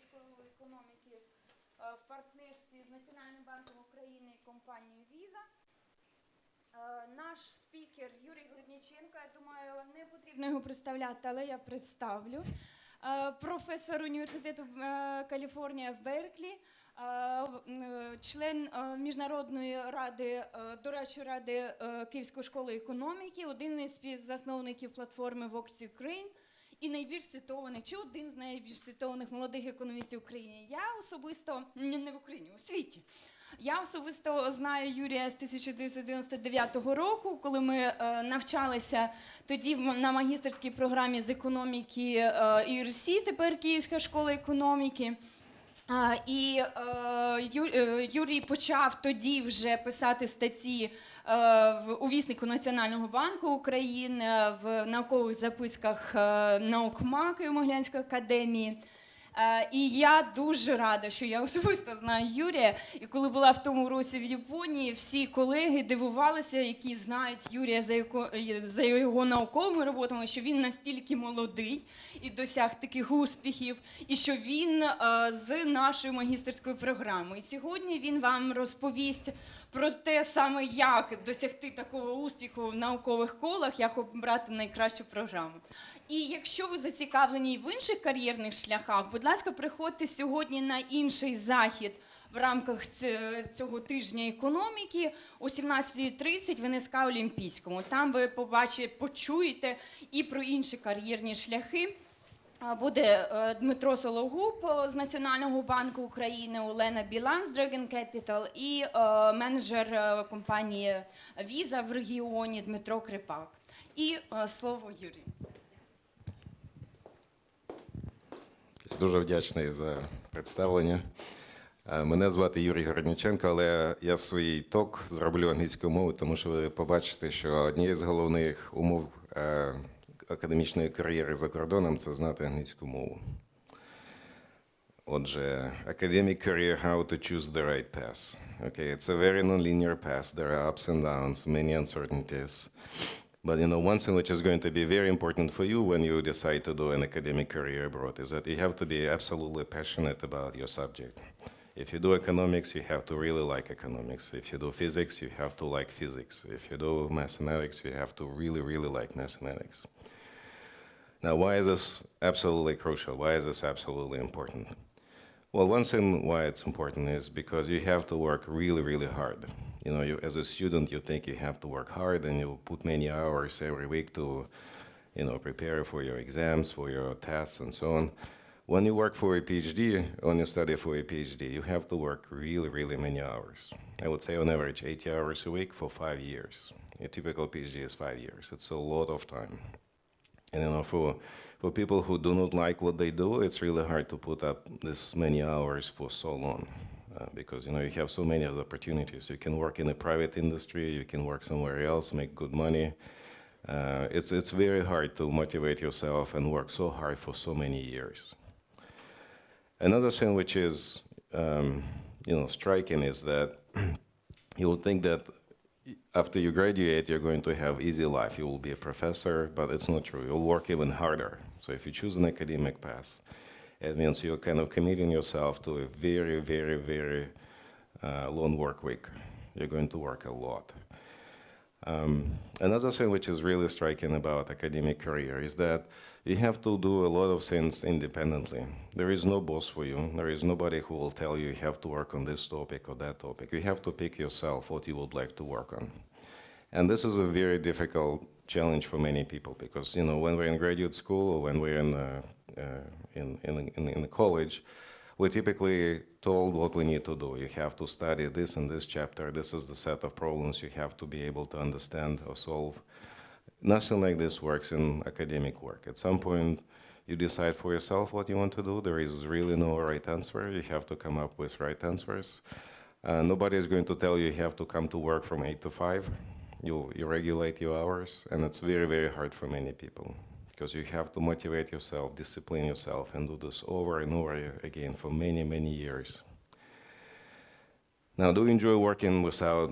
школу економіки в партнерстві з Національним банком України і компанією Віза. Наш спікер Юрій Городніченко, я думаю, не потрібно його представляти, але я представлю. Професор університету Каліфорнія в Берклі, член Міжнародної ради, дорадчої ради Київської школи економіки, один із співзасновників платформи Vox Ukraine і найбільш цитований, чи один з найбільш цитованих молодих економістів України. Я особисто, не в Україні, у світі. Я особисто знаю Юрія з 1999 року, коли ми навчалися тоді на магістерській програмі з економіки ІРСі, тепер Київська школа економіки. І Юрій почав тоді вже писати статті у віснику Національного банку України, в наукових записках Наукова Києво-Могилянської академії. І я дуже рада, що я особисто знаю Юрія. І коли була в тому році в Японії, всі колеги дивувалися, які знають Юрія за його науковими роботами, що він настільки молодий і досяг таких успіхів, і що він з нашою магістерською програмою. І сьогодні він вам розповість про те саме, як досягти такого успіху в наукових колах, як обрати найкращу програму. І якщо ви зацікавлені в інших кар'єрних шляхах, будь ласка, приходьте сьогодні на інший захід в рамках цього тижня економіки о 17:30 в НСК Олімпійському. Там ви почуєте і про інші кар'єрні шляхи. Буде Дмитро Сологуб з Національного банку України, Олена Білан з Dragon Capital і менеджер компанії Віза в регіоні Дмитро Крипак. І слово Юрію. Дуже вдячний за представлення. Мене звати Юрій Городніченко, але я свій ток зроблю англійською мовою, тому що ви побачите, що однією з головних умов академічної кар'єри за кордоном – це знати англійську мову. Отже, academic career, how to choose the right path. Okay, it's a very non-linear path. There are ups and downs, many uncertainties. But one thing which is going to be very important for you when you decide to do an academic career abroad is that you have to be absolutely passionate about your subject. If you do economics, you have to really like economics. If you do physics, you have to like physics. If you do mathematics, you have to really, really like mathematics. Now, why is this absolutely crucial? Why is this absolutely important? Well, one thing why it's important is because you have to work really, really hard. You, as a student, you think you have to work hard and you put many hours every week to, prepare for your exams, for your tests, and so on. When you work for a PhD, when you study for a PhD, you have to work really, really many hours. I would say on average 80 hours a week for 5 years. A typical PhD is 5 years. It's a lot of time. And for people who do not like what they do, it's really hard to put up this many hours for so long. Because you have so many other opportunities. You can work in a private industry, you can work somewhere else, make good money. It's very hard to motivate yourself and work so hard for so many years. Another thing which is striking is that you would think that after you graduate, you're going to have easy life. You will be a professor, but it's not true. You'll work even harder. So if you choose an academic path, it means you're kind of committing yourself to a very, very, very long work week. You're going to work a lot. Another thing which is really striking about academic career is that you have to do a lot of things independently. There is no boss for you. There is nobody who will tell you you have to work on this topic or that topic. You have to pick yourself what you would like to work on. And this is a very difficult challenge for many people because, when we're in graduate school or when we're in college, we're typically told what we need to do. You have to study this and this chapter. This is the set of problems you have to be able to understand or solve. Nothing like this works in academic work. At some point, you decide for yourself what you want to do. There is really no right answer. You have to come up with right answers. Nobody is going to tell you you have to come to work from 8 to 5. You regulate your hours, and it's very, very hard for many people because you have to motivate yourself, discipline yourself, and do this over and over again for many, many years. Now, do you enjoy working without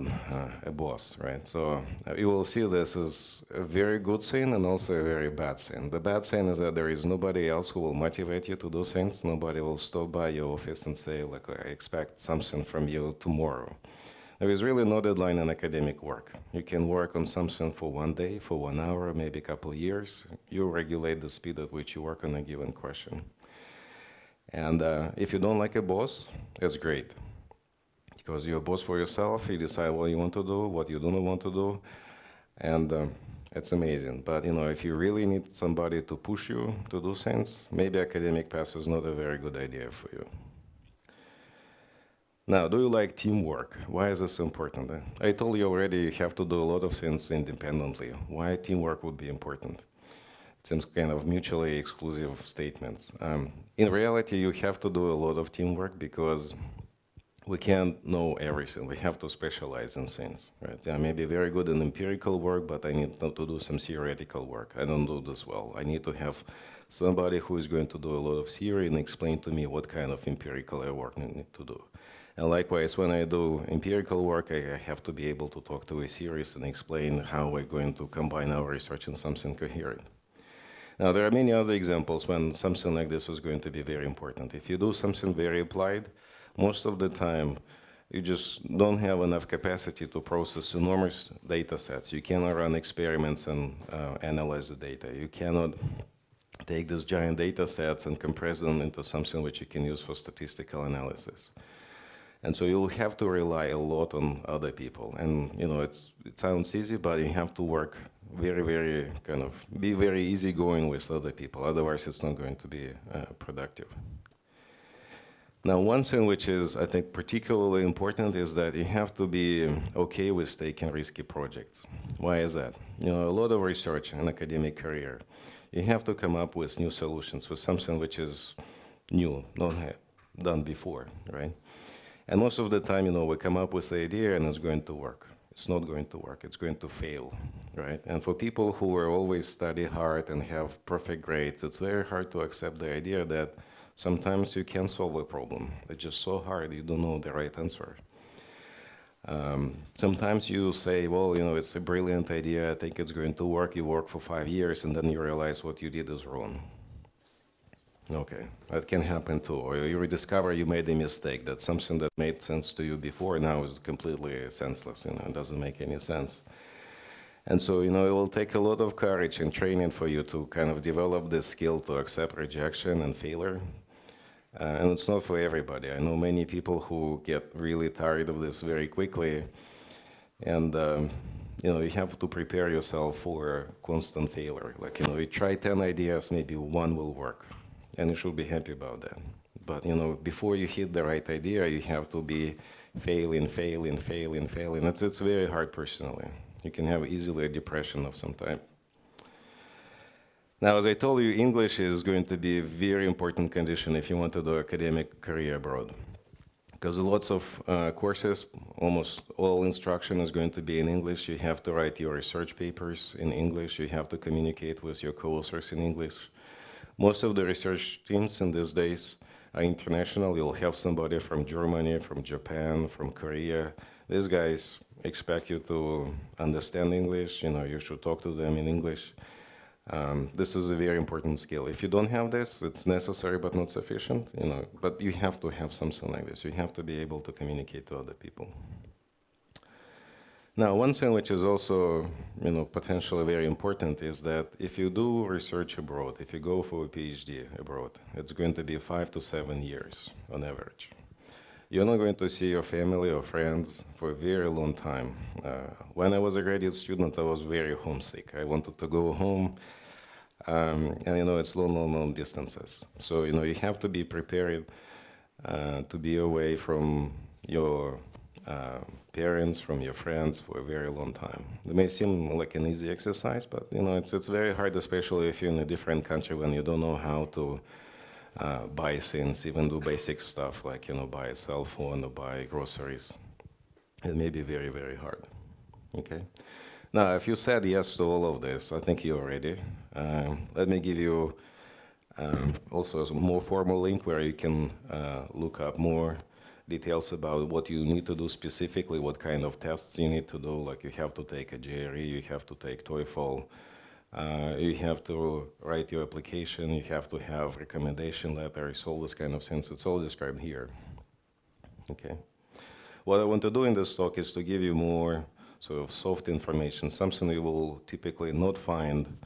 a boss, right? So you will see this as a very good thing and also a very bad thing. The bad thing is that there is nobody else who will motivate you to do things. Nobody will stop by your office and say, like, I expect something from you tomorrow. There is really no deadline in academic work. You can work on something for 1 day, for 1 hour, maybe a couple of years. You regulate the speed at which you work on a given question. And if you don't like a boss, that's great. Because you're a boss for yourself, you decide what you want to do, what you don't want to do, and it's amazing. But if you really need somebody to push you to do things, maybe academic path is not a very good idea for you. Now, do you like teamwork? Why is this important? I told you already you have to do a lot of things independently. Why teamwork would be important? It seems kind of mutually exclusive statements. In reality, you have to do a lot of teamwork because we can't know everything. We have to specialize in things, right? I may be very good in empirical work, but I need to do some theoretical work. I don't do this well. I need to have somebody who is going to do a lot of theory and explain to me what kind of empirical work I need to do. And likewise, when I do empirical work, I have to be able to talk to a theorist and explain how we're going to combine our research in something coherent. Now, there are many other examples when something like this is going to be very important. If you do something very applied, most of the time, you just don't have enough capacity to process enormous data sets. You cannot run experiments and analyze the data. You cannot take these giant data sets and compress them into something which you can use for statistical analysis. And so you'll have to rely a lot on other people. And it sounds easy, but you have to work very, very be very easygoing with other people. Otherwise, it's not going to be productive. Now, one thing which is, I think, particularly important is that you have to be okay with taking risky projects. Why is that? A lot of research in academic career, you have to come up with new solutions, with something which is new, not done before, right? And most of the time, we come up with the idea and it's going to work. It's not going to work. It's going to fail, right? And for people who are always study hard and have perfect grades, it's very hard to accept the idea that sometimes you can solve a problem. It's just so hard, you don't know the right answer. Sometimes you say, well, it's a brilliant idea, I think it's going to work. You work for 5 years, and then you realize what you did is wrong. Okay, that can happen too. Or you rediscover you made a mistake, that something that made sense to you before now is completely senseless, it doesn't make any sense. And so, it will take a lot of courage and training for you to kind of develop this skill to accept rejection and failure. And it's not for everybody. I know many people who get really tired of this very quickly. And, you have to prepare yourself for constant failure. Like, you try 10 ideas, maybe one will work. And you should be happy about that. But, before you hit the right idea, you have to be failing. It's very hard personally. You can have easily a depression of some type. Now, as I told you, English is going to be a very important condition if you want to do academic career abroad. Because lots of courses, almost all instruction is going to be in English. You have to write your research papers in English. You have to communicate with your co-authors in English. Most of the research teams in these days are international. You'll have somebody from Germany, from Japan, from Korea. These guys expect you to understand English. You should talk to them in English. This is a very important skill. If you don't have this, it's necessary but not sufficient, but you have to have something like this. You have to be able to communicate to other people. Now, one thing which is also, potentially very important is that if you do research abroad, if you go for a PhD abroad, it's going to be 5 to 7 years on average. You're not going to see your family or friends for a very long time. When I was a graduate student, I was very homesick. I wanted to go home, and it's long distances. So, you have to be prepared to be away from your parents, from your friends for a very long time. It may seem like an easy exercise, but, it's very hard, especially if you're in a different country when you don't know how to buy things, even do basic stuff like, buy a cell phone or buy groceries. It may be very, very hard, okay? Now, if you said yes to all of this, I think you're ready. Let me give you also a more formal link where you can look up more details about what you need to do specifically, what kind of tests you need to do, like you have to take a GRE, you have to take TOEFL, you have to write your application, you have to have recommendation letters, all this kind of things. It's all described here. Okay. What I want to do in this talk is to give you more sort of soft information, something you will typically not find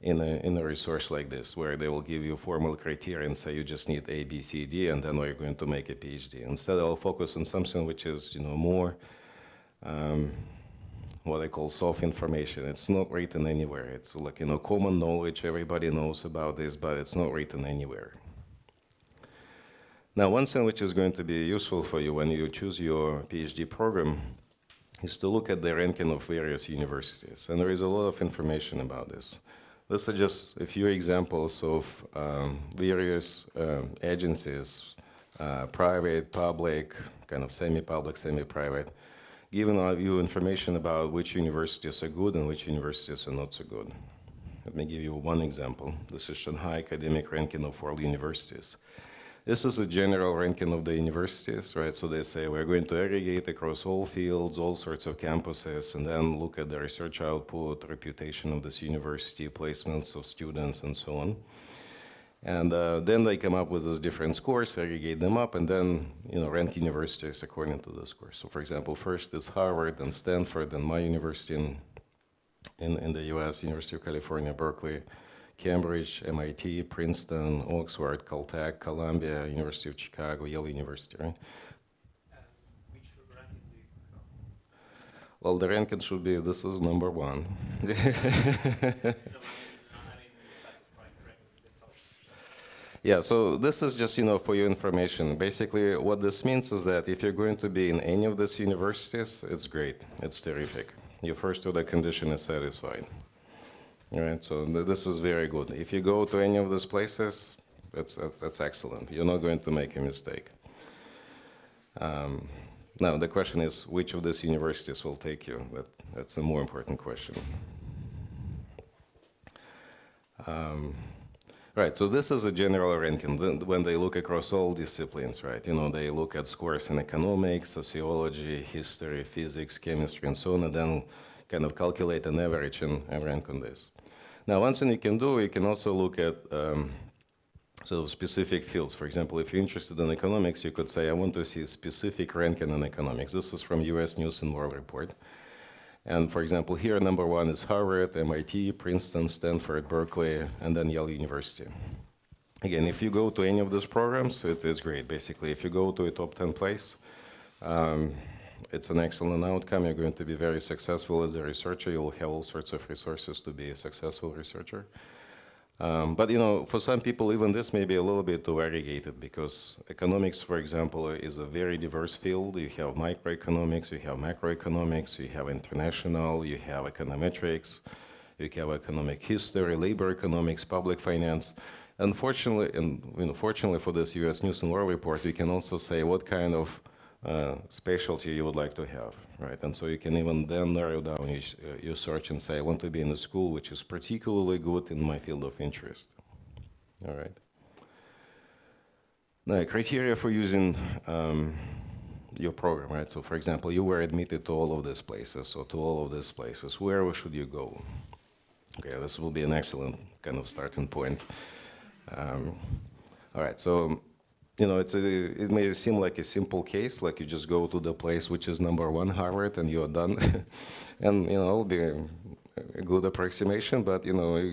in a resource like this, where they will give you formal criteria and say you just need A, B, C, D, and then we're going to make a PhD. Instead, I'll focus on something which is, more what I call soft information. It's not written anywhere. It's like, common knowledge. Everybody knows about this, but it's not written anywhere. Now, one thing which is going to be useful for you when you choose your PhD program is to look at the ranking of various universities. And there is a lot of information about this. These are just a few examples of various agencies, private, public, kind of semi-public, semi-private, giving you information about which universities are good and which universities are not so good. Let me give you one example. This is Shanghai Academic Ranking of World Universities. This is a general ranking of the universities, right? So they say we're going to aggregate across all fields, all sorts of campuses, and then look at the research output, reputation of this university, placements of students, and so on. And then they come up with these different scores, aggregate them up, and then rank universities according to the scores. So for example, first is Harvard and Stanford and my university in the US, University of California, Berkeley, Cambridge, MIT, Princeton, Oxford, Caltech, Columbia, University of Chicago, Yale University, right? Which ranking do you prefer? Well, the ranking should be, this is number one. No, I mean, like ranking the sort. Yeah, so this is just, for your information. Basically, what this means is that if you're going to be in any of these universities, it's great, it's terrific. Your first order condition is satisfied. All right, so this is very good. If you go to any of these places, that's excellent. You're not going to make a mistake. Now, the question is, which of these universities will take you? That's a more important question. Right, so this is a general ranking. When they look across all disciplines, right? They look at scores in economics, sociology, history, physics, chemistry, and so on, and then kind of calculate an average and rank on this. Now, one thing you can do, you can also look at sort of specific fields. For example, if you're interested in economics, you could say, I want to see a specific ranking in economics. This is from US News and World Report. And for example, here number one is Harvard, MIT, Princeton, Stanford, Berkeley, and then Yale University. Again, if you go to any of those programs, it's great. Basically, if you go to a top 10 place, it's an excellent outcome. You're going to be very successful as a researcher. You'll have all sorts of resources to be a successful researcher. But for some people, even this may be a little bit too variegated, because economics, for example, is a very diverse field. You have microeconomics, you have macroeconomics, you have international, you have econometrics, you have economic history, labor economics, public finance. Unfortunately, and fortunately for this US News and World Report, you can also say what kind of specialty you would like to have, right? And so you can even then narrow down your search and say, I want to be in a school which is particularly good in my field of interest. All right. Now, criteria for using your program, right? So for example, you were admitted to all of these places, or to all of these places. Where should you go? Okay, this will be an excellent kind of starting point. All right, so it may seem like a simple case, like you just go to the place which is number one, Harvard, and you're done. And, it'll be a good approximation, but,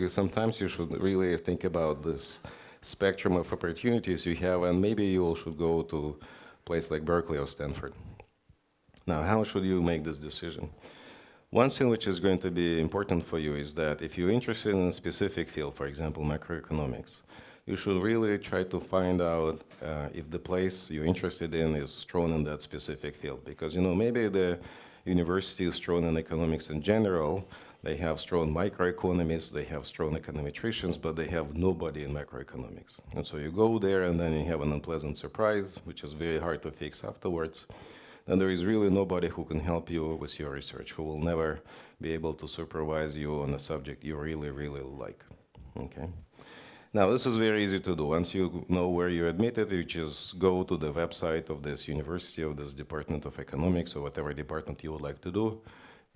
sometimes you should really think about this spectrum of opportunities you have, and maybe you should go to a place like Berkeley or Stanford. Now, how should you make this decision? One thing which is going to be important for you is that if you're interested in a specific field, for example, macroeconomics, you should really try to find out if the place you're interested in is strong in that specific field. Because, maybe the university is strong in economics in general, they have strong microeconomists, they have strong econometricians, but they have nobody in macroeconomics. And so you go there and then you have an unpleasant surprise, which is very hard to fix afterwards. And there is really nobody who can help you with your research, who will never be able to supervise you on a subject you really, really like, okay? Now, this is very easy to do. Once you know where you're admitted, you just go to the website of this university, of this Department of Economics, or whatever department you would like to do,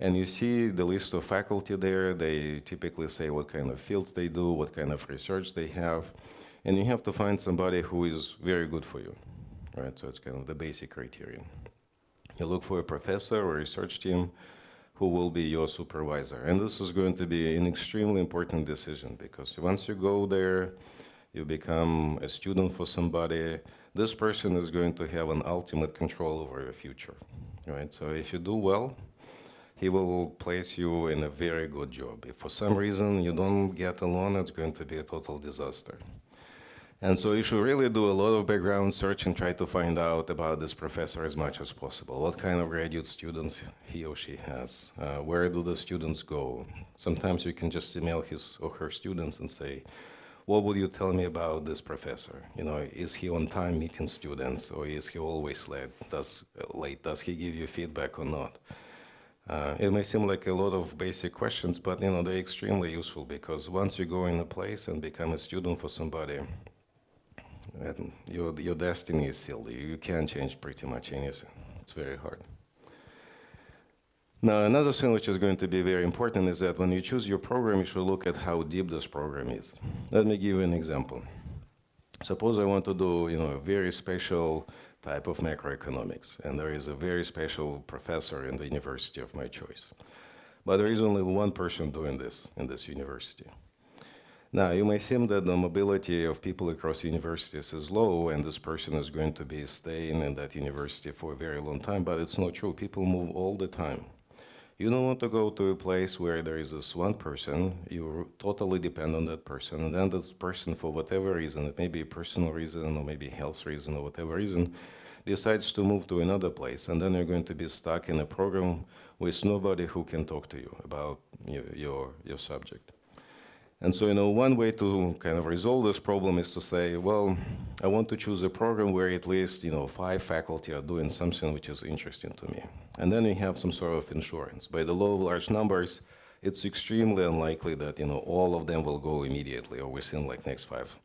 and you see the list of faculty there. They typically say what kind of fields they do, what kind of research they have, and you have to find somebody who is very good for you, right? So it's kind of the basic criterion. You look for a professor or research team who will be your supervisor. And this is going to be an extremely important decision, because once you go there, you become a student for somebody, this person is going to have an ultimate control over your future, right? So if you do well, he will place you in a very good job. If for some reason you don't get along, it's going to be a total disaster. And so you should really do a lot of background search and try to find out about this professor as much as possible. What kind of graduate students he or she has? Where do the students go? Sometimes you can just email his or her students and say, what would you tell me about this professor? You know, is he on time meeting students, or is he always late? Does he give you feedback or not? It may seem like a lot of basic questions, but you know, they're extremely useful, because once you go in a place and become a student for somebody, and your destiny is sealed. You can't change pretty much anything. It's very hard. Now, another thing which is going to be very important is that when you choose your program, you should look at how deep this program is. Let me give you an example. Suppose I want to do, you know, a very special type of macroeconomics, and there is a very special professor in the university of my choice. But there is only one person doing this in this university. Now, you may think that the mobility of people across universities is low, and this person is going to be staying in that university for a very long time, but it's not true. People move all the time. You don't want to go to a place where there is this one person, you totally depend on that person, and then this person, for whatever reason, it may be a personal reason, or maybe health reason, or whatever reason, decides to move to another place, and then you're going to be stuck in a program with nobody who can talk to you about your subject. And so, you know, one way to kind of resolve this problem is to say, well, I want to choose a program where at least, you know, 5 faculty are doing something which is interesting to me. And then you have some sort of insurance. By the law of large numbers, it's extremely unlikely that, you know, all of them will go immediately or within like next 5,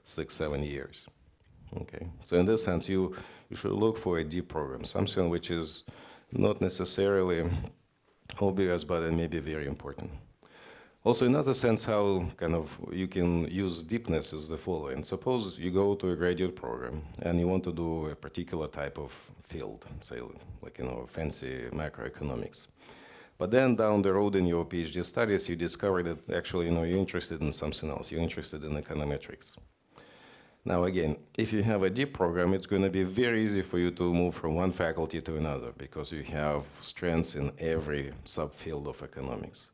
6, 7 years. Okay. So in this sense, you should look for a deep program, something which is not necessarily obvious, but it may be very important. Also, another sense how kind of you can use deepness is the following. Suppose you go to a graduate program and you want to do a particular type of field, say like, you know, fancy macroeconomics. But then down the road in your PhD studies, you discover that actually, you know, you're interested in something else. You're interested in econometrics. Now, again, if you have a deep program, it's going to be very easy for you to move from one faculty to another, because you have strengths in every subfield of economics.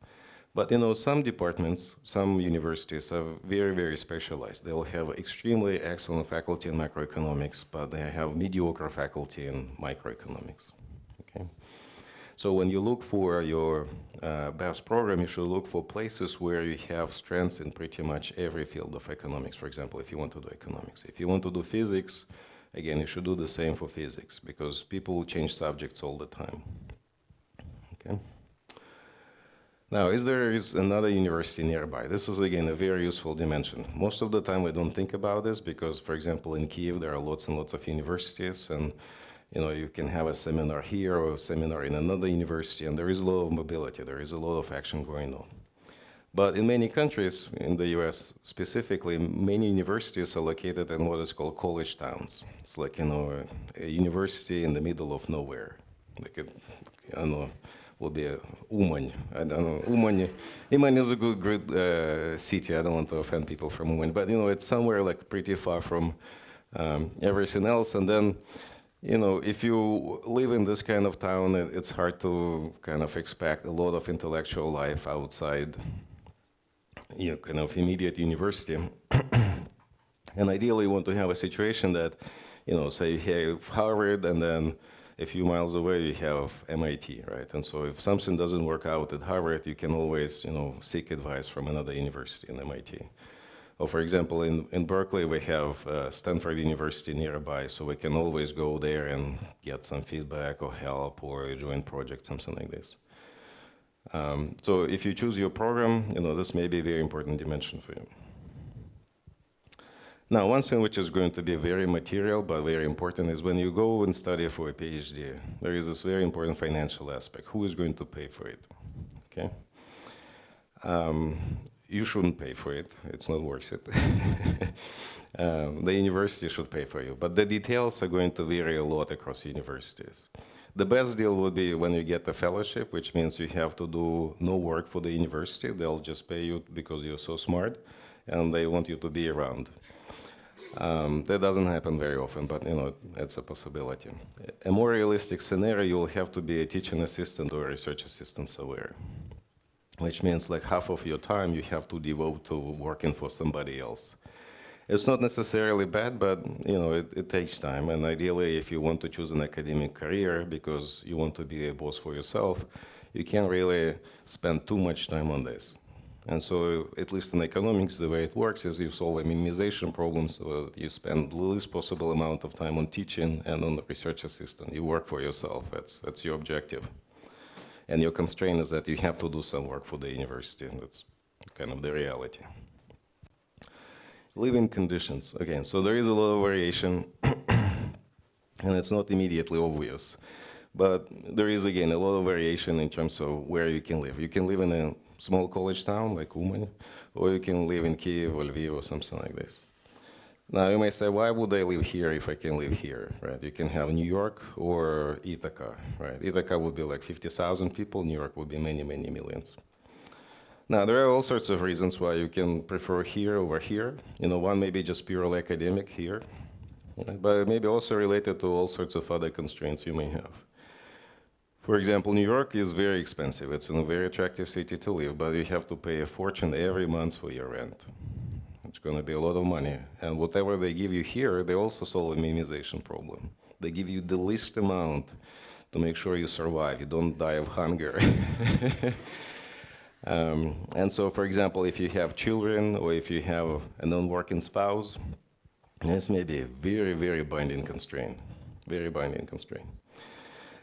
But, you know, some departments, some universities are very, very specialized. They'll have extremely excellent faculty in macroeconomics, but they have mediocre faculty in microeconomics. Okay? So when you look for your best program, you should look for places where you have strengths in pretty much every field of economics. For example, if you want to do economics. If you want to do physics, again, you should do the same for physics, because people change subjects all the time. Okay? Now, there is another university nearby. This is, again, a very useful dimension. Most of the time we don't think about this because, for example, in Kyiv, there are lots and lots of universities, and you know, you can have a seminar here or a seminar in another university, and there is a lot of mobility. There is a lot of action going on. But in many countries, in the US specifically, many universities are located in what is called college towns. It's like, you know, a university in the middle of nowhere. Like, I don't know, will be Umань. I don't know. Umань is a good city. I don't want to offend people from Umань, but you know, it's somewhere like pretty far from everything else. And then, you know, if you live in this kind of town, it's hard to kind of expect a lot of intellectual life outside, you know, kind of immediate university. And ideally, you want to have a situation that, you know, say you have Harvard, and then a few miles away you have MIT, right? And so if something doesn't work out at Harvard, you can always, you know, seek advice from another university in MIT. Or for example, in Berkeley, we have Stanford University nearby, so we can always go there and get some feedback or help or a joint project, something like this. So if you choose your program, you know, this may be a very important dimension for you. Now, one thing which is going to be very material but very important is when you go and study for a PhD, there is this very important financial aspect. Who is going to pay for it? Okay? You shouldn't pay for it. It's not worth it. The university should pay for you. But the details are going to vary a lot across universities. The best deal would be when you get a fellowship, which means you have to do no work for the university. They'll just pay you because you're so smart, and they want you to be around. That doesn't happen very often, but it's a possibility. A more realistic scenario, you'll have to be a teaching assistant or a research assistant somewhere, which means like half of your time you have to devote to working for somebody else. It's not necessarily bad, but it takes time. And ideally, if you want to choose an academic career because you want to be a boss for yourself, you can't really spend too much time on this. And so, at least in economics, the way it works is you solve a minimization problem, so you spend the least possible amount of time on teaching and on the research assistant. You work for yourself. That's your objective. And your constraint is that you have to do some work for the university. That's kind of the reality. Living conditions. Again, so there is a lot of variation, and it's not immediately obvious. But there is, again, a lot of variation in terms of where you can live. You can live in a small college town like Uman, or you can live in Kyiv or Lviv or something like this. Now, you may say, why would I live here if I can live here, right? You can have New York or Ithaca, right? Ithaca would be like 50,000 people. New York would be many, many millions. Now, there are all sorts of reasons why you can prefer here over here. One may be just purely academic here, right? But it may be also related to all sorts of other constraints you may have. For example, New York is very expensive. It's a very attractive city to live, but you have to pay a fortune every month for your rent. It's going to be a lot of money. And whatever they give you here, they also solve a minimization problem. They give you the least amount to make sure you survive. You don't die of hunger. And so, for example, if you have children or if you have a non-working spouse, this may be a very, very binding constraint. Very binding constraint.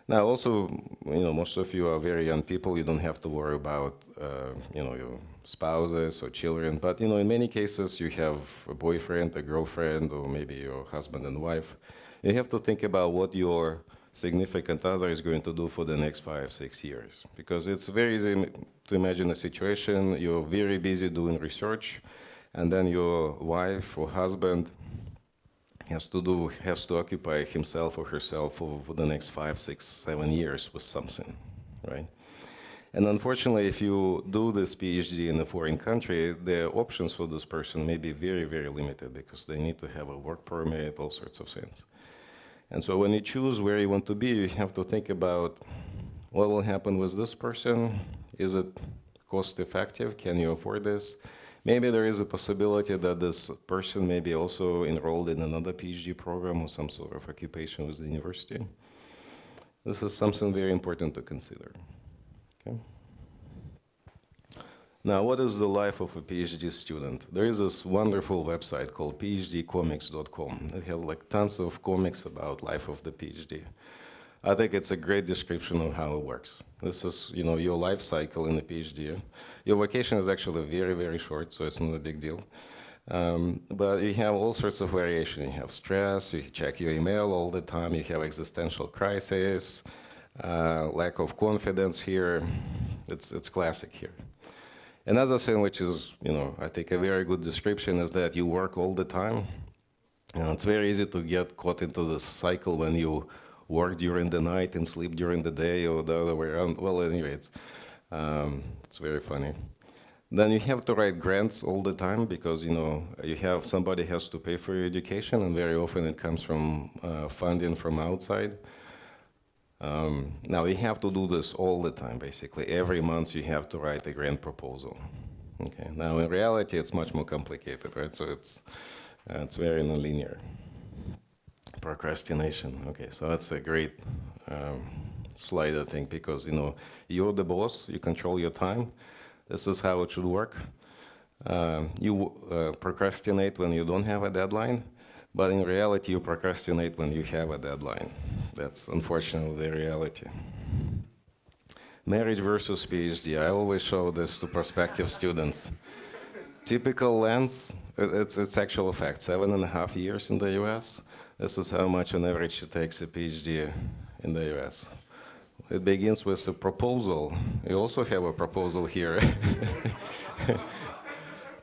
Now, also, most of you are very young people. You don't have to worry about, your spouses or children. But, in many cases, you have a boyfriend, a girlfriend, or maybe your husband and wife. You have to think about what your significant other is going to do for the next 5-6 years. Because it's very easy to imagine a situation, you're very busy doing research, and then your wife or husband has to occupy himself or herself for the next 5, 6, 7 years with something, right? And unfortunately, if you do this PhD in a foreign country, the options for this person may be very, very limited because they need to have a work permit, all sorts of things. And so when you choose where you want to be, you have to think about what will happen with this person. Is it cost effective? Can you afford this? Maybe there is a possibility that this person may be also enrolled in another PhD program or some sort of occupation with the university. This is something very important to consider. Okay. Now, what is the life of a PhD student? There is this wonderful website called phdcomics.com. It has like tons of comics about life of the PhD. I think it's a great description of how it works. This is, your life cycle in the PhD. Your vacation is actually very, very short, so it's not a big deal. But you have all sorts of variation. You have stress, you check your email all the time, you have existential crisis, lack of confidence here. It's classic here. Another thing which is, I think a very good description is that you work all the time. And it's very easy to get caught into this cycle when you work during the night and sleep during the day or the other way around. Well, anyway, it's very funny. Then you have to write grants all the time because, you have somebody has to pay for your education, and very often it comes from funding from outside. Now, you have to do this all the time, basically. Every month you have to write a grant proposal. Okay. Now, in reality, it's much more complicated, right? So it's very nonlinear. Procrastination. Okay, so that's a great slide, I think, because, you're the boss, you control your time. This is how it should work. You procrastinate when you don't have a deadline, but in reality, you procrastinate when you have a deadline. That's unfortunately the reality. Marriage versus PhD. I always show this to prospective students. Typical length, it's actual fact, 7.5 years in the US. This is how much on average it takes a PhD in the US. It begins with a proposal. You also have a proposal here.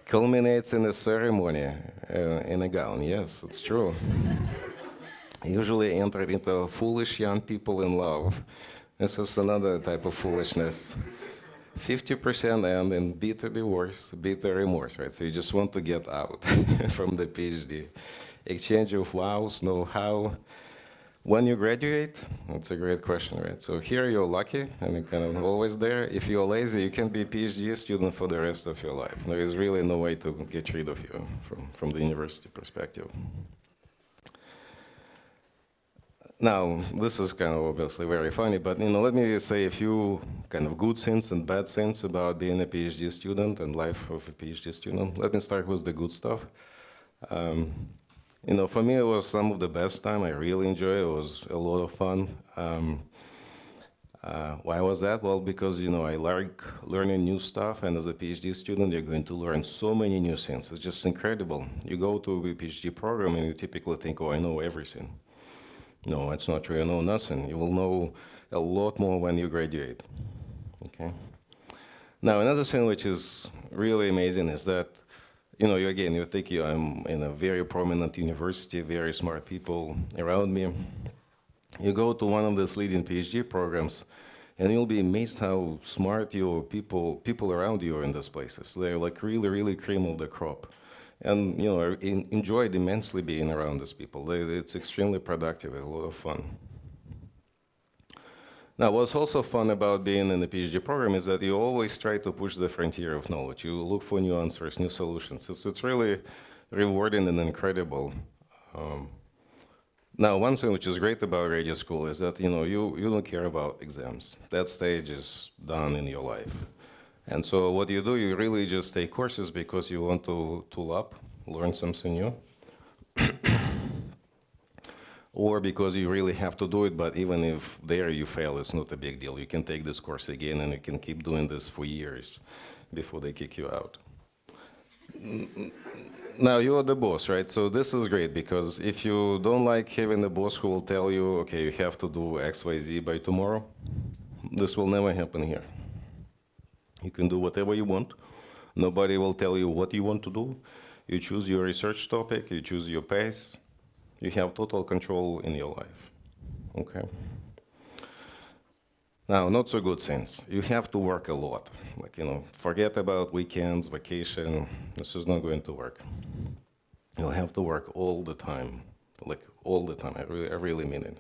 Culminates in a ceremony in a gown. Yes, it's true. Usually entered into foolish young people in love. This is another type of foolishness. 50% end in bitter divorce, bitter remorse, right? So you just want to get out from the PhD. Exchange of vows, know-how. When you graduate, that's a great question, right? So here you're lucky and you're kind of always there. If you're lazy, you can be a PhD student for the rest of your life. There is really no way to get rid of you from the university perspective. Now, this is kind of obviously very funny, but let me say a few kind of good things and bad things about being a PhD student and life of a PhD student. Let me start with the good stuff. For me, it was some of the best time. I really enjoyed it. It was a lot of fun. Why was that? Well, because, I like learning new stuff, and as a PhD student, you're going to learn so many new things. It's just incredible. You go to a PhD program, and you typically think, oh, I know everything. No, it's not true. You know nothing. You will know a lot more when you graduate. Okay. Now, another thing which is really amazing is that, you think I'm in a very prominent university, very smart people around me. You go to one of these leading PhD programs, and you'll be amazed how smart your people around you are in these places. They're like really, really cream of the crop. And, I enjoyed immensely being around these people. It's extremely productive, a lot of fun. Now, what's also fun about being in the PhD program is that you always try to push the frontier of knowledge. You look for new answers, new solutions. It's really rewarding and incredible. Now, one thing which is great about graduate school is that, you don't care about exams. That stage is done in your life. And so what you do, you really just take courses because you want to tool up, learn something new, or because you really have to do it, but even if there you fail, it's not a big deal. You can take this course again, and you can keep doing this for years before they kick you out. Now, you're the boss, right? So this is great, because if you don't like having a boss who will tell you, okay, you have to do X, Y, Z by tomorrow, this will never happen here. You can do whatever you want. Nobody will tell you what you want to do. You choose your research topic, you choose your pace. You have total control in your life, okay? Now, not so good things. You have to work a lot. Forget about weekends, vacation. This is not going to work. You'll have to work all the time, all the time. I really mean it.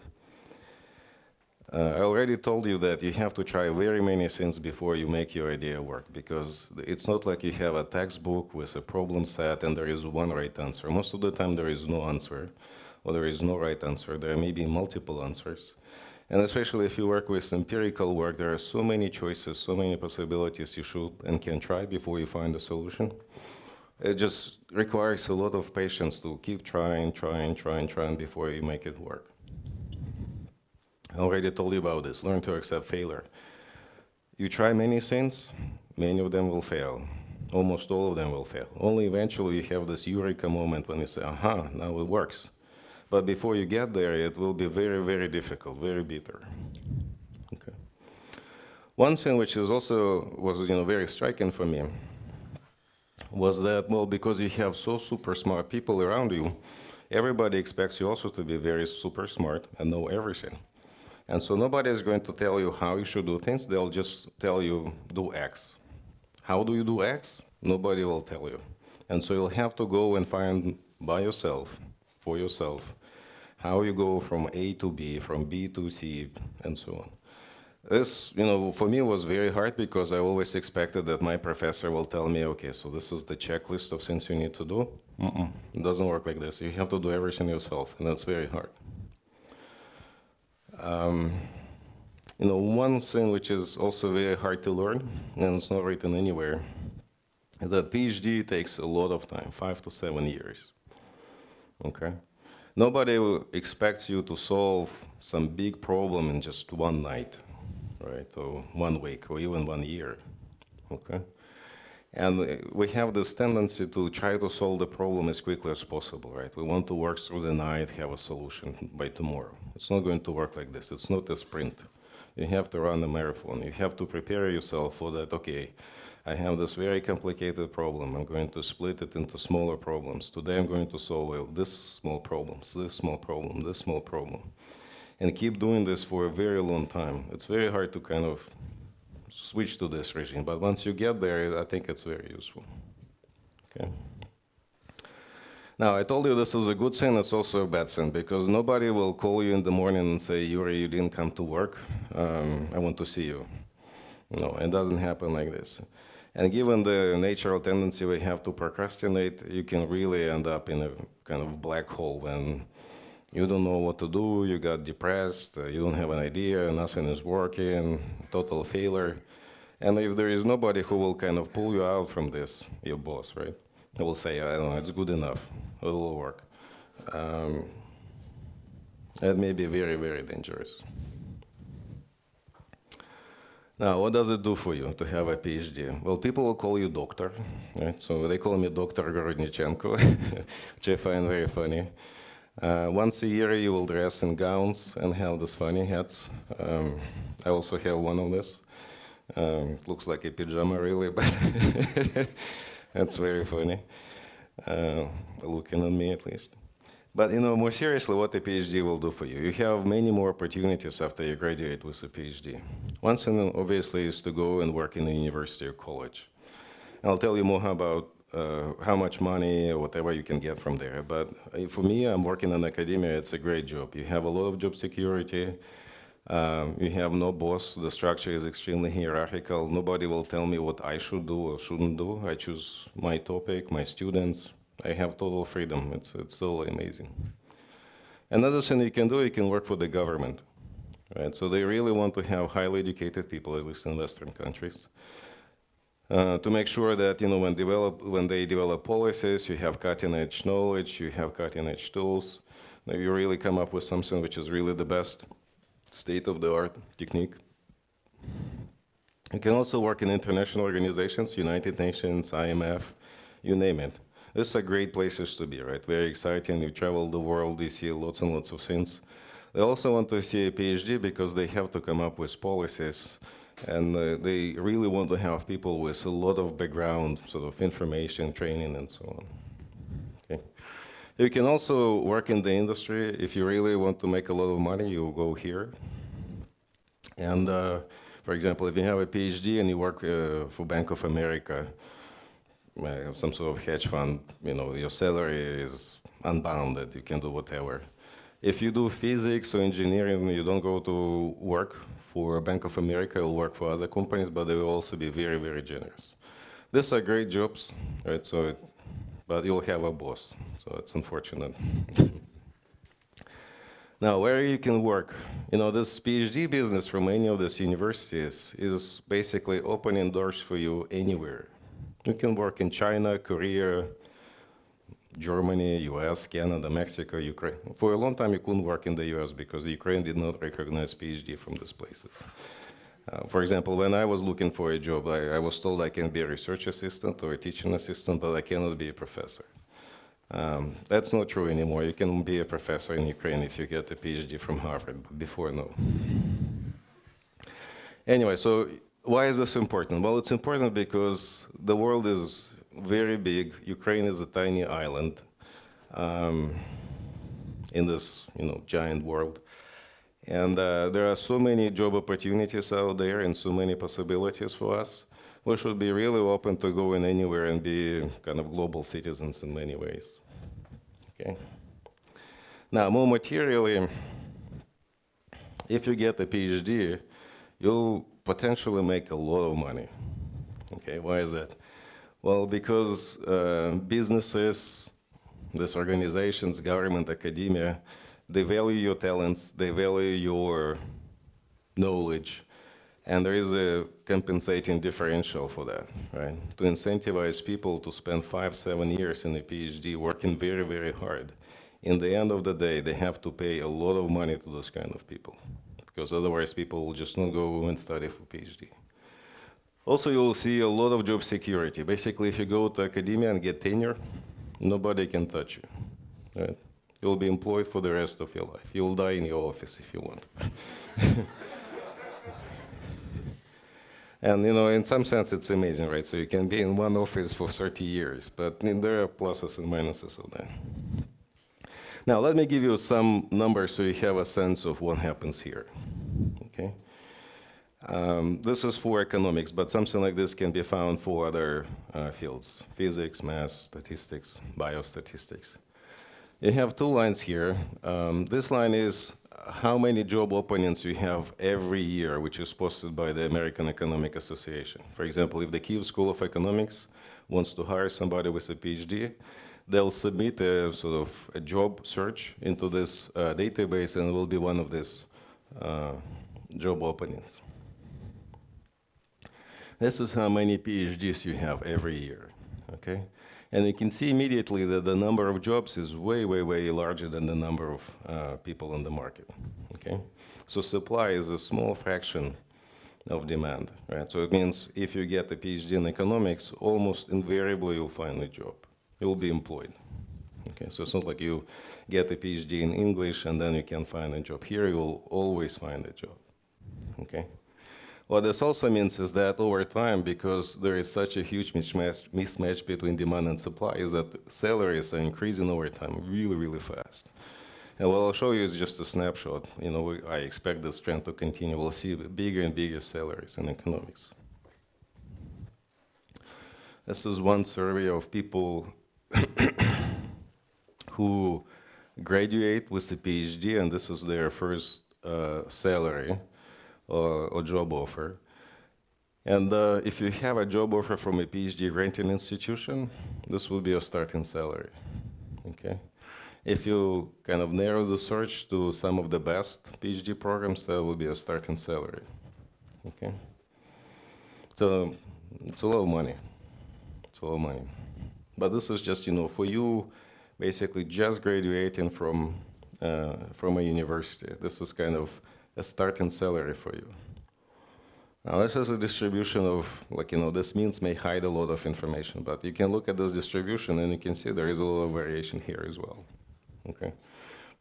I already told you that you have to try very many things before you make your idea work, because it's not like you have a textbook with a problem set and there is one right answer. Most of the time there is no answer, or there is no right answer. There may be multiple answers. And especially if you work with empirical work, there are so many choices, so many possibilities you should and can try before you find a solution. It just requires a lot of patience to keep trying before you make it work. I already told you about this. Learn to accept failure. You try many things, many of them will fail. Almost all of them will fail. Only eventually you have this eureka moment when you say, aha, now it works. But before you get there, it will be very, very difficult, very bitter. Okay. One thing which is also was very striking for me was that, well, because you have so super smart people around you, everybody expects you also to be very super smart and know everything. And so nobody is going to tell you how you should do things. They'll just tell you, do X. How do you do X? Nobody will tell you. And so you'll have to go and find by yourself, for yourself, how you go from A to B, from B to C, and so on. This, for me was very hard, because I always expected that my professor will tell me, okay, so this is the checklist of things you need to do. It doesn't work like this. You have to do everything yourself, and that's very hard. One thing which is also very hard to learn, and it's not written anywhere, is that PhD takes a lot of time, 5 to 7 years. Okay? Nobody expects you to solve some big problem in just one night, right? Or 1 week, or even 1 year. Okay? And we have this tendency to try to solve the problem as quickly as possible, right? We want to work through the night, have a solution by tomorrow. It's not going to work like this. It's not a sprint. You have to run a marathon. You have to prepare yourself for that, okay, I have this very complicated problem. I'm going to split it into smaller problems. Today I'm going to solve this small problems, this small problem, this small problem. And keep doing this for a very long time. It's very hard to kind of switch to this regime, but once you get there, I think it's very useful. Okay. Now, I told you this is a good sign, it's also a bad sign, because nobody will call you in the morning and say, Yuri, you didn't come to work, I want to see you. No, it doesn't happen like this. And given the natural tendency we have to procrastinate, you can really end up in a kind of black hole when you don't know what to do, you got depressed, you don't have an idea, nothing is working, total failure. And if there is nobody who will kind of pull you out from this, your boss, right? He will say, I don't know, it's good enough, it will work. That may be very, very dangerous. Now, what does it do for you to have a PhD? Well, people will call you doctor, right? So they call me Dr. Городніченко, which I find very funny. Once a year, you will dress in gowns and have these funny hats. I also have one of this. Looks like a pajama, really, but that's very funny, looking at me at least. But more seriously, what a PhD will do for you. You have many more opportunities after you graduate with a PhD. One thing, obviously, is to go and work in a university or college. I'll tell you more about how much money or whatever you can get from there. But for me, I'm working in academia. It's a great job. You have a lot of job security. You have no boss. The structure is extremely hierarchical. Nobody will tell me what I should do or shouldn't do. I choose my topic, my students. I have total freedom. It's totally amazing. Another thing you can do, you can work for the government. Right? So they really want to have highly educated people, at least in Western countries. To make sure that when they develop policies, you have cutting-edge knowledge, you have cutting-edge tools. Now you really come up with something which is really the best state-of-the-art technique. You can also work in international organizations, United Nations, IMF, you name it. These are great places to be, right? Very exciting. You travel the world, you see lots and lots of things. They also want to see a PhD because they have to come up with policies. And they really want to have people with a lot of background, sort of information, training, and so on. Okay. You can also work in the industry. If you really want to make a lot of money, you go here. And for example, if you have a PhD and you work for Bank of America, some sort of hedge fund, your salary is unbounded. You can do whatever. If you do physics or engineering, you don't go to work for Bank of America, you'll work for other companies, but they will also be very, very generous. These are great jobs, right? But you'll have a boss, so it's unfortunate. Now, where you can work, this PhD business from any of these universities is basically opening doors for you anywhere. You can work in China, Korea, Germany, US, Canada, Mexico, Ukraine. For a long time, you couldn't work in the US because Ukraine did not recognize PhD from these places. For example, when I was looking for a job, I was told I can be a research assistant or a teaching assistant, but I cannot be a professor. That's not true anymore. You can be a professor in Ukraine if you get a PhD from Harvard, but before, no. Anyway, so why is this important? Well, it's important because the world is very big. Ukraine is a tiny island in this, giant world. And there are so many job opportunities out there and so many possibilities for us. We should be really open to going anywhere and be kind of global citizens in many ways. Okay. Now, more materially, if you get a PhD, you'll potentially make a lot of money. Okay, why is that? Well, because businesses, these organizations, government, academia, they value your talents, they value your knowledge, and there is a compensating differential for that, right? To incentivize people to spend 5-7 years in a PhD working very, very hard. In the end of the day, they have to pay a lot of money to those kind of people, because otherwise people will just not go and study for PhD. Also, you will see a lot of job security. Basically, if you go to academia and get tenure, nobody can touch you. Right? You'll be employed for the rest of your life. You will die in your office if you want. And in some sense, it's amazing, right? So you can be in one office for 30 years, but there are pluses and minuses of that. Now, let me give you some numbers so you have a sense of what happens here. Okay. This is for economics, but something like this can be found for other fields: physics, math, statistics, biostatistics. You have two lines here. This line is how many job openings you have every year, which is posted by the American Economic Association. For example, if the Kyiv School of Economics wants to hire somebody with a PhD, they'll submit a sort of a job search into this database, and it will be one of these job openings. This is how many PhDs you have every year, okay? And you can see immediately that the number of jobs is way, way, way larger than the number of people in the market, okay? So supply is a small fraction of demand, right? So it means if you get a PhD in economics, almost invariably you'll find a job. You'll be employed, okay? So it's not like you get a PhD in English and then you can find a job. Here you will always find a job, okay? What this also means is that over time, because there is such a huge mismatch between demand and supply, is that salaries are increasing over time really, really fast. And what I'll show you is just a snapshot. I expect this trend to continue. We'll see bigger and bigger salaries in economics. This is one survey of people who graduate with a PhD, and this is their first salary or job offer. And if you have a job offer from a PhD granting institution, this will be your starting salary, okay? If you kind of narrow the search to some of the best PhD programs, that will be a starting salary, okay? So it's a lot of money. It's a lot of money. But this is just, for you, basically just graduating from a university. This is kind of a starting salary for you. Now, this is a distribution of, this means may hide a lot of information, but you can look at this distribution and you can see there is a lot of variation here as well, okay?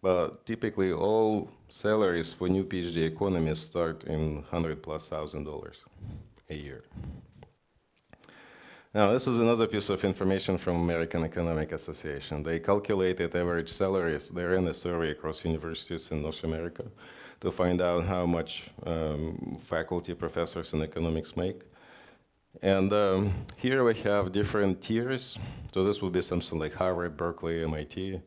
But typically, all salaries for new PhD economists start in $100,000+ a year. Now, this is another piece of information from American Economic Association. They calculated average salaries. They ran a survey across universities in North America to find out how much faculty professors in economics make. And here we have different tiers. So this will be something like Harvard, Berkeley, MIT.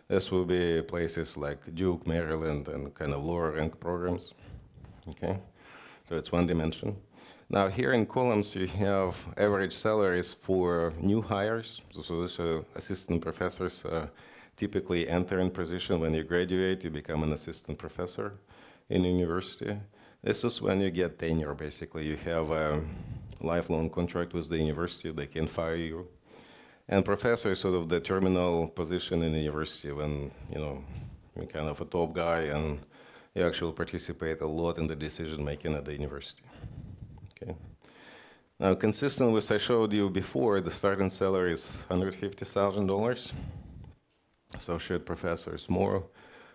This will be places like Duke, Maryland, and kind of lower ranked programs, okay? So it's one dimension. Now here in columns, you have average salaries for new hires. So these are assistant professors typically enter in position. When you graduate, you become an assistant professor in university. This is when you get tenure, basically. You have a lifelong contract with the university, they can fire you. And professor is sort of the terminal position in the university when, you're kind of a top guy and you actually participate a lot in the decision making at the university, okay? Now, consistent with I showed you before, the starting salary is $150,000. Associate professor is more.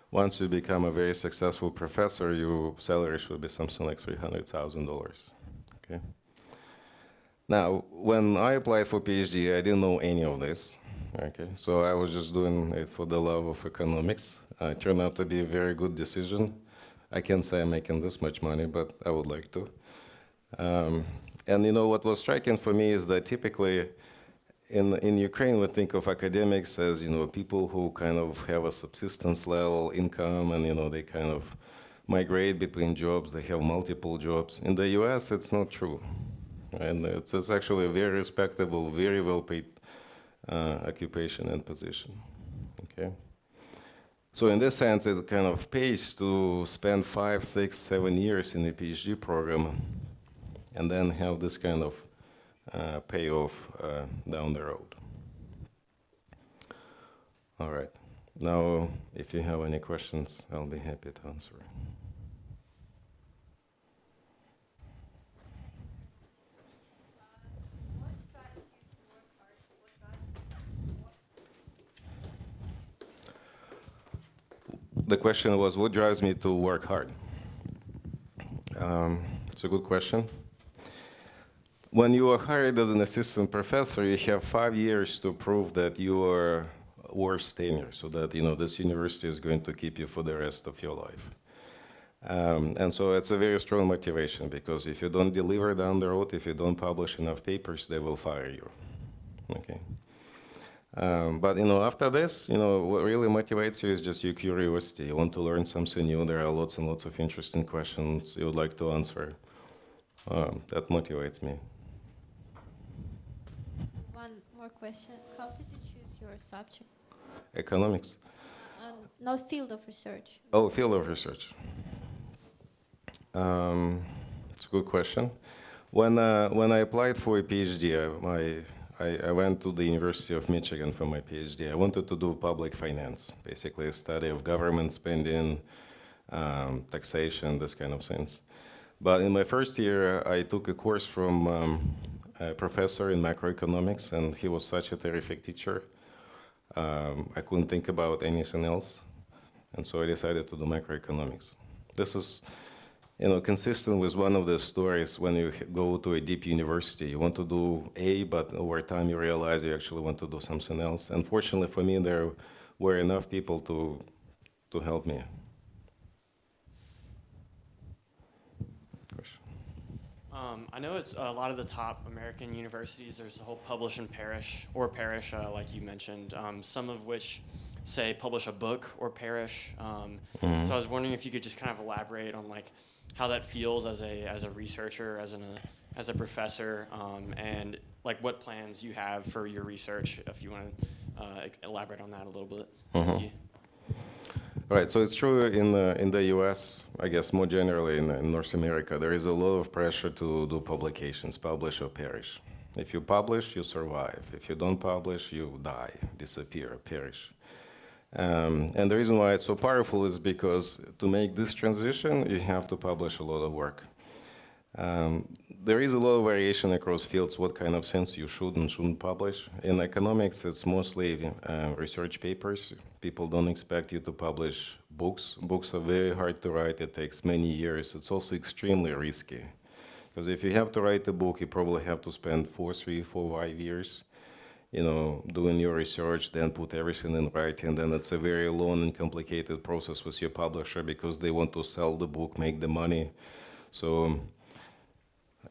Once you become a very successful professor, your salary should be something like $300,000, okay? Now, when I applied for PhD, I didn't know any of this, okay? So I was just doing it for the love of economics. It turned out to be a very good decision. I can't say I'm making this much money, but I would like to. And what was striking for me is that typically in Ukraine, we think of academics as, people who kind of have a subsistence level income and, they kind of migrate between jobs, they have multiple jobs. In the US, it's not true. And it's actually a very respectable, very well-paid occupation and position, okay? So in this sense, it kind of pays to spend 5, 6, 7 years in a PhD program and then have this kind of payoff down the road. All right. Now, if you have any questions, I'll be happy to answer. the question was, what drives me to work hard? It's a good question. When you are hired as an assistant professor, you have 5 years to prove that you are worth tenure, so that this university is going to keep you for the rest of your life. And so it's a very strong motivation, because if you don't deliver down the road, if you don't publish enough papers, they will fire you. Okay. But after this, what really motivates you is just your curiosity. You want to learn something new. There are lots and lots of interesting questions you would like to answer. That motivates me. One more question. How did you choose your subject? Economics. Not field of research. Oh, field of research. It's a good question. When I applied for a PhD, I went to the University of Michigan for my PhD. I wanted to do public finance, basically a study of government spending, taxation, this kind of things. But in my first year, I took a course from a professor in macroeconomics, and he was such a terrific teacher. I couldn't think about anything else, and so I decided to do macroeconomics. This is consistent with one of the stories when you go to a deep university. You want to do A, but over time you realize you actually want to do something else. Unfortunately for me, there were enough people to help me. I know it's a lot of the top American universities, there's a whole publish and perish, like you mentioned, some of which say publish a book or perish. So I was wondering if you could just kind of elaborate on how that feels as a researcher, as a professor, and what plans you have for your research, if you want to elaborate on that a little bit. Thank you. Right, so it's true in the US, I guess more generally in North America, there is a lot of pressure to do publications, publish or perish. If you publish, you survive. If you don't publish, you die, disappear, perish. And the reason why it's so powerful is because to make this transition, you have to publish a lot of work. There is a lot of variation across fields, what kind of things you should and shouldn't publish. In economics, it's mostly research papers. People don't expect you to publish books. Books are very hard to write. It takes many years. It's also extremely risky. Because if you have to write a book, you probably have to spend 3, 4, 5 years doing your research, then put everything in writing. Then it's a very long and complicated process with your publisher because they want to sell the book, make the money. So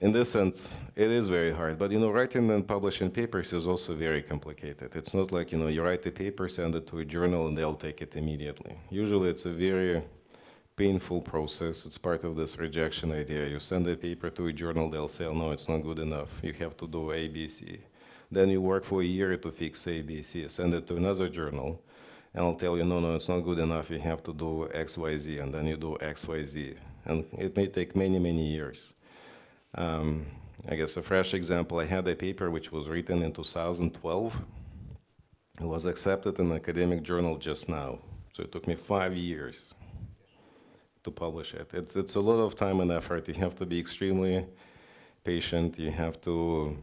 in this sense, it is very hard. But writing and publishing papers is also very complicated. It's not like you write a paper, send it to a journal, and they'll take it immediately. Usually, it's a very painful process. It's part of this rejection idea. You send a paper to a journal, they'll say, "Oh, no, it's not good enough. You have to do A, B, C." Then you work for a year to fix A, B, C. Send it to another journal, and I'll tell you, no, it's not good enough. You have to do X, Y, Z, and then you do X, Y, Z, and it may take many, many years. I guess a fresh example, I had a paper which was written in 2012. It was accepted in an academic journal just now. So it took me 5 years to publish it. It's a lot of time and effort. You have to be extremely patient. You have to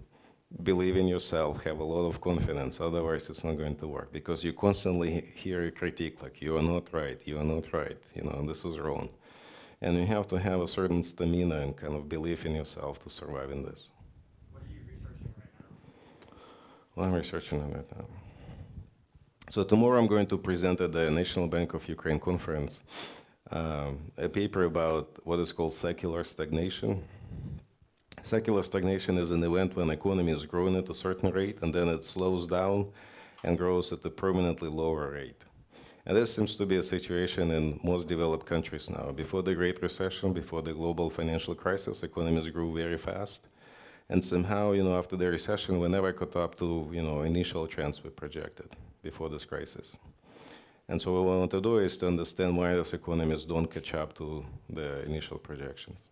believe in yourself, have a lot of confidence. Otherwise, it's not going to work because you constantly hear a critique like, you are not right, this is wrong. And you have to have a certain stamina and kind of belief in yourself to survive in this. What are you researching right now? Well, I'm researching on it now. So tomorrow I'm going to present at the National Bank of Ukraine conference a paper about what is called secular stagnation. Secular stagnation is an event when economy is growing at a certain rate and then it slows down and grows at a permanently lower rate. And this seems to be a situation in most developed countries now. Before the Great Recession, before the global financial crisis, economies grew very fast. And somehow, after the recession, we never caught up to, initial trends we projected before this crisis. And so what we want to do is to understand why these economies don't catch up to the initial projections.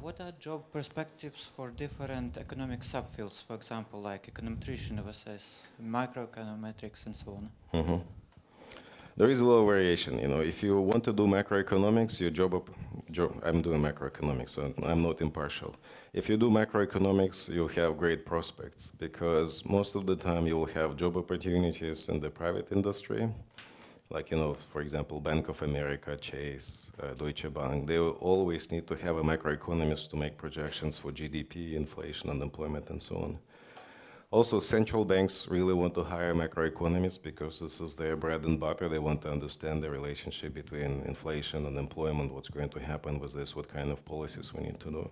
What are job perspectives for different economic subfields, for example, like econometrician versus microeconometrics and so on? Mm-hmm. There is a little variation. If you want to do macroeconomics, I'm doing macroeconomics, so I'm not impartial. If you do macroeconomics, you have great prospects because most of the time you will have job opportunities in the private industry. Like, for example, Bank of America, Chase, Deutsche Bank, they will always need to have a macroeconomist to make projections for GDP, inflation, unemployment, and so on. Also, central banks really want to hire macroeconomists because this is their bread and butter. They want to understand the relationship between inflation and employment, what's going to happen with this, what kind of policies we need to do.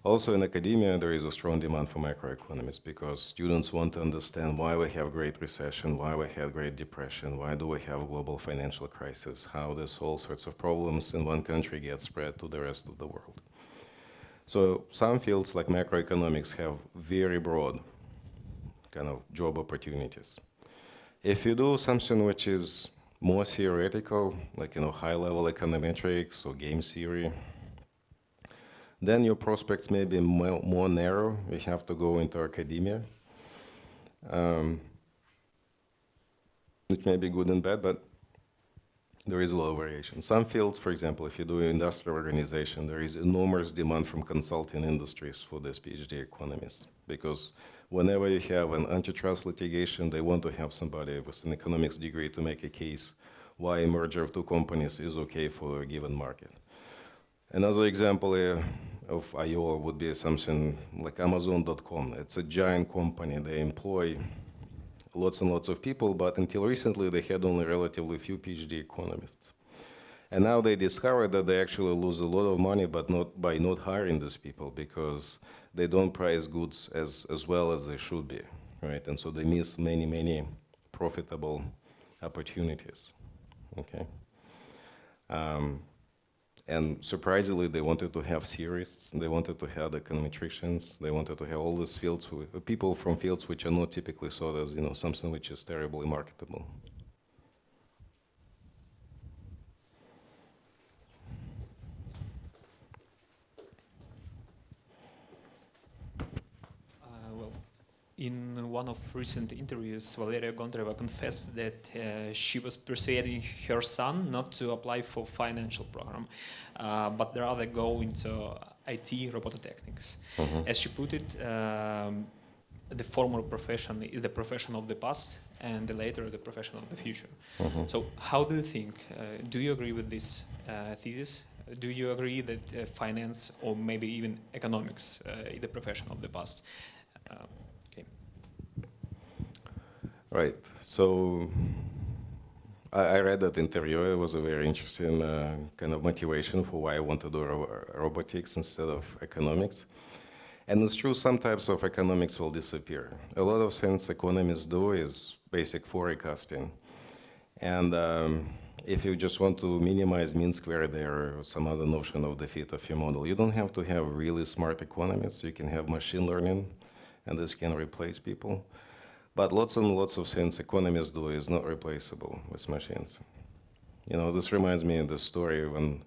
Also, in academia, there is a strong demand for macroeconomists because students want to understand why we have Great Recession, why we had Great Depression, why do we have global financial crisis, how this all sorts of problems in one country get spread to the rest of the world. So some fields like macroeconomics have very broad kind of job opportunities. If you do something which is more theoretical, like high-level econometrics or game theory, then your prospects may be more narrow. You have to go into academia, which may be good and bad, but there is a lot of variation. Some fields, for example, if you do industrial organization, there is enormous demand from consulting industries for these PhD economists because whenever you have an antitrust litigation, they want to have somebody with an economics degree to make a case why a merger of two companies is okay for a given market. Another example of Iowa would be something like Amazon.com. It's a giant company. They employ lots and lots of people, but until recently they had only relatively few PhD economists. And now they discover that they actually lose a lot of money, but not by not hiring these people because they don't price goods as well as they should be, right? And so they miss many, many profitable opportunities, okay? And surprisingly, they wanted to have theorists, they wanted to have econometricians, they wanted to have all these fields, people from fields which are not typically thought as something which is terribly marketable. Well, in one of recent interviews, Valeria Gondreva confessed that she was persuading her son not to apply for financial program, but rather go into IT robototechnics. As she put it, the former profession is the profession of the past, and the later the profession of the future. So, how do you think? Do you agree with this thesis? Do you agree that finance or maybe even economics is the profession of the past? Okay. Right. So I read that interview. It was a very interesting kind of motivation for why I want to do robotics instead of economics. And it's true, some types of economics will disappear. A lot of things economists do is basic forecasting. And if you just want to minimize mean squared error or some other notion of the fit of your model, you don't have to have really smart economists. You can have machine learning, and this can replace people. But lots and lots of things economists do is not replaceable with machines. This reminds me of the story when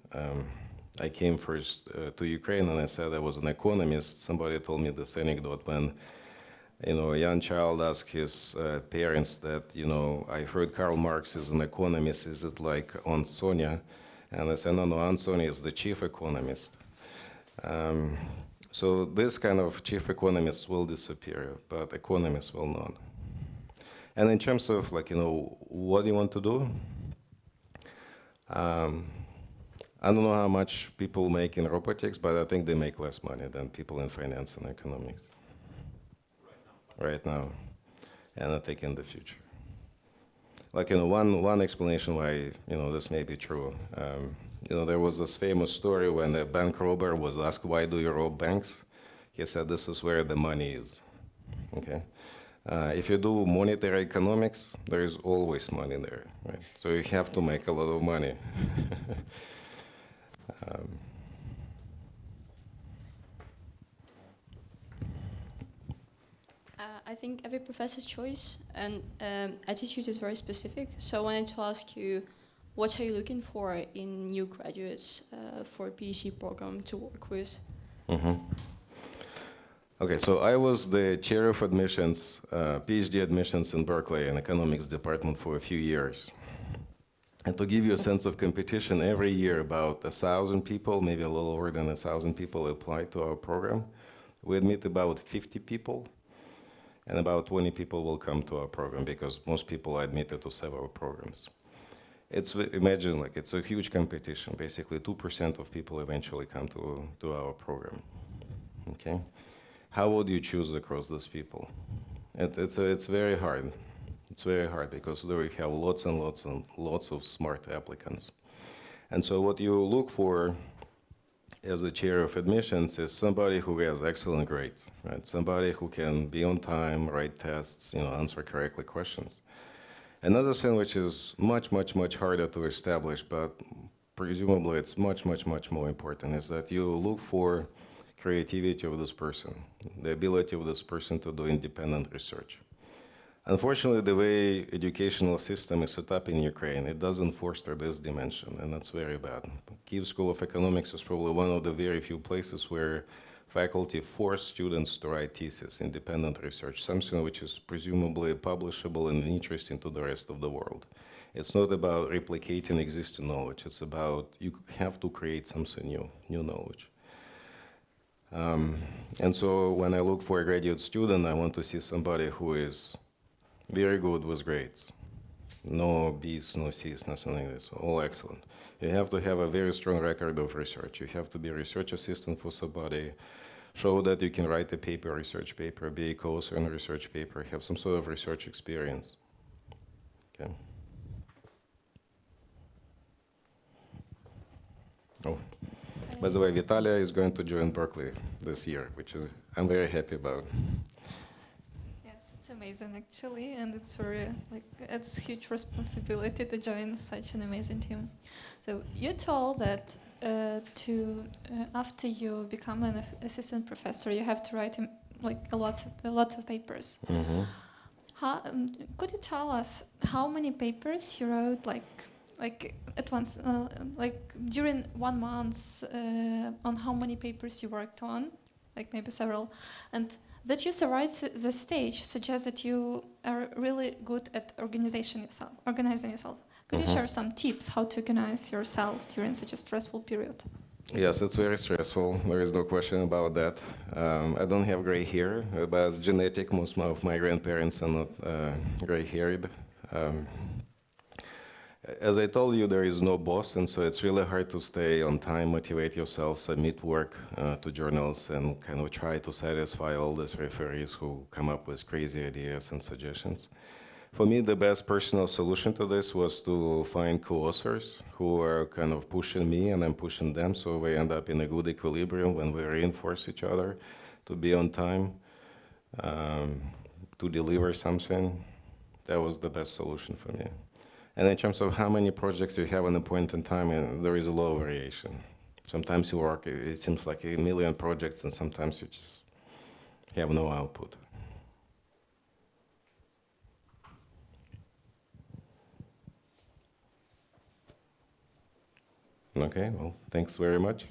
I came first to Ukraine and I said I was an economist. Somebody told me this anecdote when a young child asked his parents that, I heard Karl Marx is an economist, is it like Aunt Sonia? And I said, no, Aunt Sonia is the chief economist. So this kind of chief economists will disappear, but economists will not. And in terms of what do you want to do? I don't know how much people make in robotics, but I think they make less money than people in finance and economics. Right now, and I think in the future. One explanation why this may be true. There was this famous story when a bank robber was asked, "Why do you rob banks?" He said, "This is where the money is." Okay. If you do monetary economics, there is always money there, right? So you have to make a lot of money. I think every professor's choice and attitude is very specific. So I wanted to ask you, what are you looking for in new graduates for a PhD program to work with? Okay, so I was the chair of admissions, PhD admissions in Berkeley in economics department for a few years. And to give you a sense of competition, every year about 1,000 people, maybe a little more than 1,000 people apply to our program. We admit about 50 people, and about 20 people will come to our program because most people are admitted to several programs. Imagine like it's a huge competition. Basically, 2% of people eventually come to our program. Okay, how would you choose across these people? It's very hard. It's very hard because we have lots and lots and lots of smart applicants. And so what you look for as the chair of admissions is somebody who has excellent grades, right? Somebody who can be on time, write tests, answer correctly questions. Another thing which is much, much, much harder to establish, but presumably it's much, much, much more important, is that you look for creativity of this person, the ability of this person to do independent research. Unfortunately, the way educational system is set up in Ukraine, it doesn't foster this dimension, and that's very bad. Kyiv School of Economics is probably one of the very few places where faculty force students to write thesis, independent research, something which is presumably publishable and interesting to the rest of the world. It's not about replicating existing knowledge. It's about you have to create something new knowledge. And so when I look for a graduate student, I want to see somebody who is very good with grades. No B's, no C's, nothing like this, all excellent. You have to have a very strong record of research. You have to be a research assistant for somebody, show that you can write a paper, research paper, be a co-author in a research paper, have some sort of research experience. Okay. Oh, by the way, Vitalia is going to join Berkeley this year, which I'm very happy about. It's amazing actually, and it's it's huge responsibility to join such an amazing team. So you told that after you become an assistant professor, you have to write a lot of papers. Mm-hmm. Could you tell us how many papers you wrote at once, during 1 month, on how many papers you worked on, maybe several, and that you survived the stage suggests that you are really good at organizing yourself. Could you share some tips how to organize yourself during such a stressful period? Yes, it's very stressful. There is no question about that. I don't have gray hair, but it's genetic. Most of my grandparents are not gray-haired. As I told you, there is no boss, and so it's really hard to stay on time, motivate yourself, submit work to journals, and kind of try to satisfy all these referees who come up with crazy ideas and suggestions. For me, the best personal solution to this was to find co-authors who are kind of pushing me and I'm pushing them, so we end up in a good equilibrium when we reinforce each other to be on time, to deliver something. That was the best solution for me. And in terms of how many projects you have at a point in time, there is a lot of variation. Sometimes you work, it seems like 1 million projects, and sometimes you just have no output. Okay, well, thanks very much.